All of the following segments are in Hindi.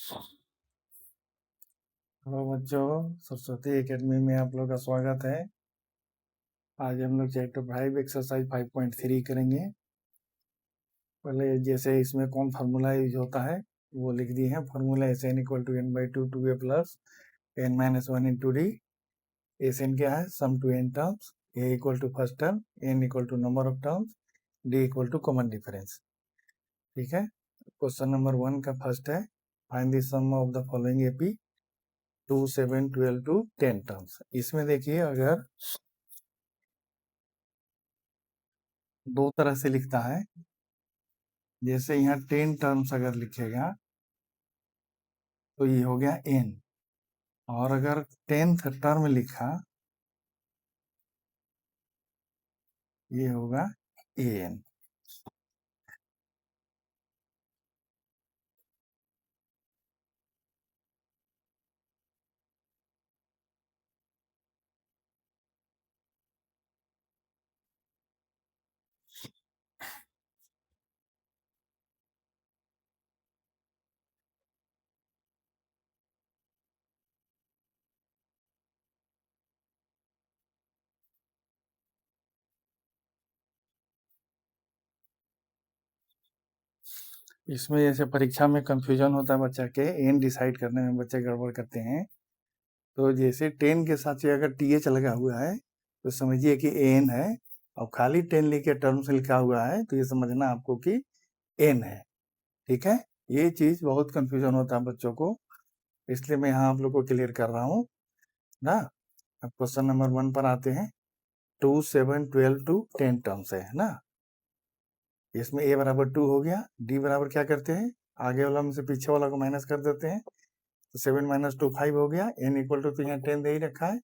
हेलो बच्चों, सरस्वती एकेडमी में आप लोग का स्वागत है। आज हम लोग चैप्टर 5 एक्सरसाइज 5.3 करेंगे। पहले जैसे इसमें कौन फार्मूला यूज होता है वो लिख दिए हैं। Formula S N equal to n/2 2a plus n-1 into D. S N क्या है? Sum to n terms, a equal to first term, n equal to number of terms, d equal to common difference. ठीक है। क्वेश्चन नंबर 1 का फर्स्ट है, find the sum of the following AP 2, 7, 12 to 10 terms. इसमें देखिए, अगर दो तरह से लिखता है। जैसे यहाँ 10 टर्म्स अगर लिखेगा तो ये हो गया n, और अगर 10th टर्म लिखा ये होगा an। इसमें जैसे परीक्षा में कंफ्यूजन होता है बच्चा के, n डिसाइड करने में बच्चे गड़बड़ करते हैं। तो जैसे 10 के साथ से अगर th लगा हुआ है तो समझिए कि an है, और खाली 10 लिखे टर्म से लिखा हुआ है तो ये समझना आपको कि n है। ठीक है। ये चीज बहुत कंफ्यूजन होता है बच्चों को, इसलिए मैं यहाँ आप लोग को क्लियर कर रहा हूँ ना। अब क्वेश्चन नंबर 1 पर आते हैं। 2, 7, 12 टू 10 टर्म्स है ना। इसमें a बराबर 2 हो गया, d बराबर क्या करते हैं, आगे वाला में से पीछे वाला को माइनस कर देते हैं, तो 7 माइनस 2 5 हो गया। n इक्वल टू, तो यहाँ 10 दे ही रखा है,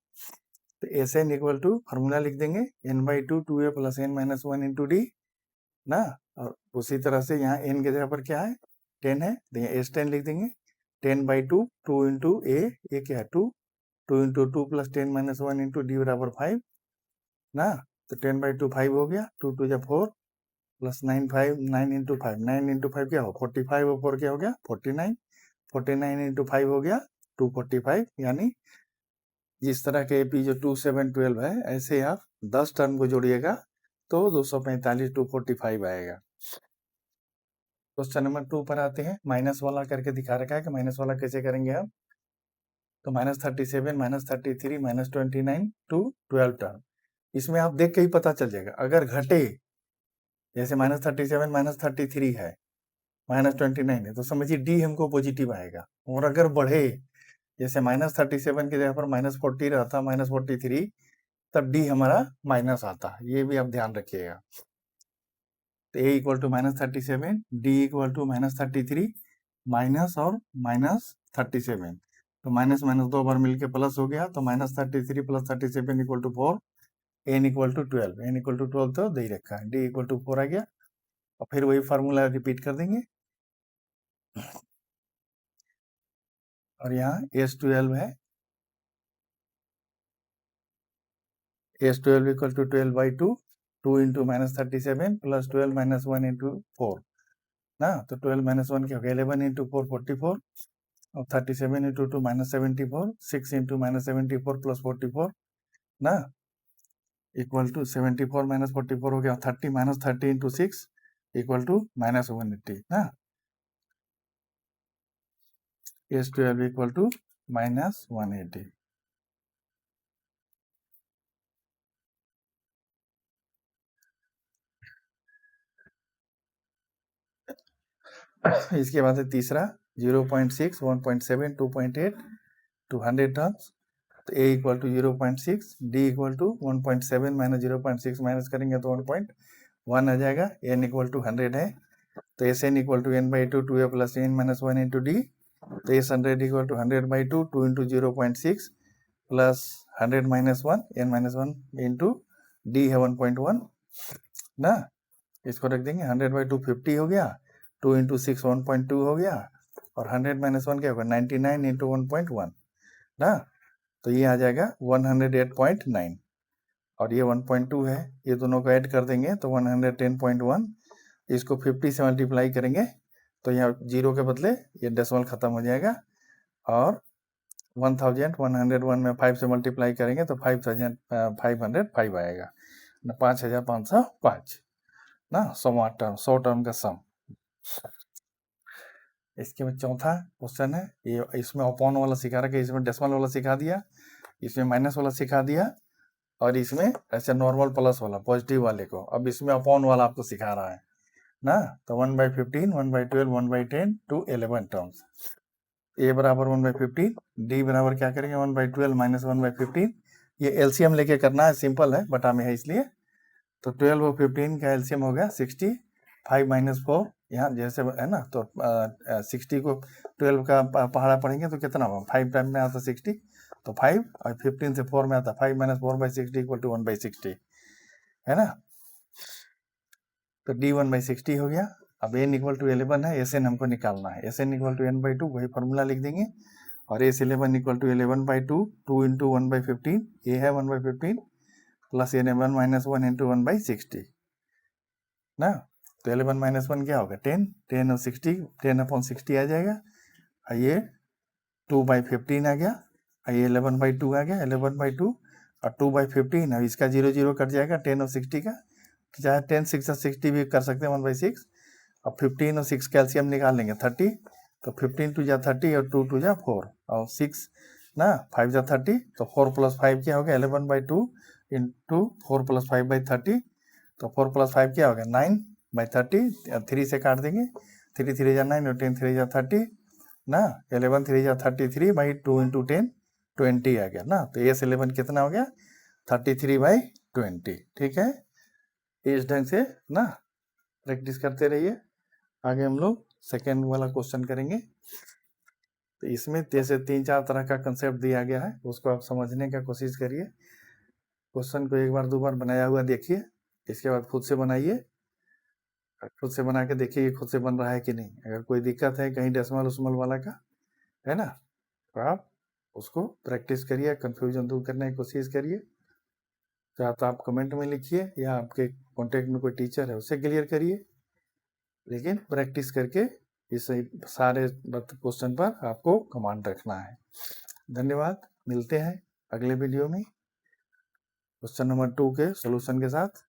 तो S N equal to formula लिख देंगे n/2 2a plus n-1 into D ना। और उसी तरह से यहाँ n के जगह पर क्या है, 10 है, तो यहाँ s 10 लिख देंगे। 10/2 2 इंटू a, ये क्या है 2, 2 इंटू 2 प्लस 10-1 इंटू डी बराबर 5 ना। तो 10/2 5 हो गया, 2 2 जा 4 प्लस 9 5, 9 इंटू 5, 9 इंटू 5 क्या हो 45, और 4 क्या हो गया 49, 49 इंटू 5 हो गया 245। यानी जिस तरह के एपी जो 2, 7, 12 है, ऐसे आप 10 टर्म को जोड़िएगा तो 245 245 आएगा। क्वेश्चन नंबर 2 पर आते हैं। माइनस वाला करके दिखा रखा है कि माइनस वाला कैसे करेंगे आप। तो -37, -33, -29 टू 12 टर्म, इसमें आप देख के ही पता चल जाएगा। अगर घटे, जैसे -37 -33 है, -29 है, तो समझिए डी हमको पॉजिटिव आएगा। और अगर बढ़े, जैसे -37 की जगह पर -40 रहता, -43, तब डी हमारा माइनस आता। ये भी आप ध्यान रखिएगा। तो a equal to -37, D equal to -33, minus और -37, तो माइनस माइनस 2 बार मिलके प्लस हो गया, तो -33 plus 37 equal to 4, n equal to 12, n equal to 12 तो दे ही रखा है, d इक्वल टू 4 आ गया। और फिर वही फार्मूला रिपीट कर देंगे। और यहाँ S12 है, S12 equal to 12/2, 2 into -37 plus 12 -1 into 4 ना। तो 12 -1 क्या हो गया 11 इंटू 4 44, और 37 इंटू 2 -74, 6 इंटू -74 प्लस 44 ना, इक्वल टू 74 माइनस 44 हो गया 30, -30 इंटू 6 इक्वल टू -180 ना। S12 equal to -180। इसके बाद है तीसरा 0.6, 1.7, 2.8 टू 100 टर्म्स। तो a equal to 0.6, d equal to 1.7 minus 0.6 minus करेंगे तो 1.1 आ जाएगा। n इक्वल टू 100 है, तो S N equal to n/2 2a plus n-1 into D. तो S 100 equal to 100/2 2 into 0.6 plus 100 minus 1 n-1 into D है 1.1 ना। इसको रख देंगे 100/2 50 हो गया, 2 इंटू 6 1.2 हो गया, और 100 माइनस 1 क्या होगा 99 इंटू 1.1 ना। तो ये आ जाएगा 108.9, और ये 1.2 है, ये दोनों को ऐड कर देंगे तो 110.1। इसको 50 से मल्टीप्लाई करेंगे तो यहाँ 0 के बदले ये डेसिमल खत्म हो जाएगा और 1101 में 5 से मल्टीप्लाई करेंगे तो 5505 आएगा, 5505 ना 100 टर्म का सम। इसके बाद चौथा क्वेश्चन है, ये इसमें अपॉन वाला सिखा रहा है, इसमें डेसिमल वाला सिखा दिया, इसमें माइनस वाला सिखा दिया और इसमें ऐसे नॉर्मल प्लस वाला पॉजिटिव वाले को, अब इसमें अपॉन वाला आपको सिखा रहा है ना। तो 1/15, 1/12, 1/10 to 11 टर्म्स। a बराबर 1/15, d बराबर क्या करेंगे 1/12 माइनस 1/15, ये एलसीएम लेके करना है, सिंपल है बटा में है इसलिए। तो 12 और 15 का एलसीएम हो गया 60, 5 माइनस 4 यहाँ जैसे है ना, तो 60 को 12 का पहाड़ा पढ़ेंगे तो कितना होगा, 5 टाइम में आता 60, तो 5 और 15 से 4 में आता 5 माइनस 4/60 इक्वल टू 1/60 है ना। तो d 1/60 हो गया। अब n इक्वल टू 11 है, एस एन हमको निकालना है, S N equal to n/2, वही फॉर्मूला लिख देंगे, और एस 11 इक्वल टू 11/2, 2 इंटू 1/15, ए है 1/15 प्लस 11 माइनस 1 इंटू 1/60 ना। तो 11 माइनस 1 क्या होगा 10, 10 और 60, 10/60 आ जाएगा, और ये 2/15 आ गया, और ये 11/2 आ गया, 11/2 और 2/15, अब इसका 0 0 कट जाएगा 10 और 60 का, चाहे 10, 6 और 60 भी कर सकते हैं 1/6, अब 15 और 6 कैल्शियम निकाल लेंगे 30, तो 15 2 जा 30 और 2 2 जा 4 और 6 ना 5 जा 30, तो 4 प्लस 5 क्या हो गया 11/2 इंटू 4 प्लस 5/30, तो 4 प्लस 5 क्या हो गया 9/30, 3 से काट देंगे, 3 3 जा 9 और 10 3 जा 30 ना, 11 3 जा 33/2 इंटू 10 20 आ गया ना। तो एस 11 कितना हो गया 33/20। ठीक है, इस ढंग से ना प्रैक्टिस करते रहिए। आगे हम लोग सेकेंड वाला क्वेश्चन करेंगे। तो इसमें जैसे 3-4 तरह का कंसेप्ट दिया गया है, उसको आप समझने का कोशिश करिए। क्वेश्चन को एक बार 2 बार बनाया हुआ देखिए, इसके बाद खुद से बनाइए, खुद से बना के देखिए कि खुद से बन रहा है कि नहीं। अगर कोई दिक्कत है कहीं डेसिमल उस्मल वाला का है ना, तो आप उसको प्रैक्टिस करिए, कंफ्यूजन दूर करने की कोशिश करिए। चाहे तो आप कमेंट में लिखिए या आपके कॉन्टेक्ट में कोई टीचर है उससे क्लियर करिए, लेकिन प्रैक्टिस करके इस सारे क्वेश्चन पर आपको कमांड रखना है। धन्यवाद, मिलते हैं अगले वीडियो में क्वेश्चन नंबर 2 के सॉल्यूशन के साथ।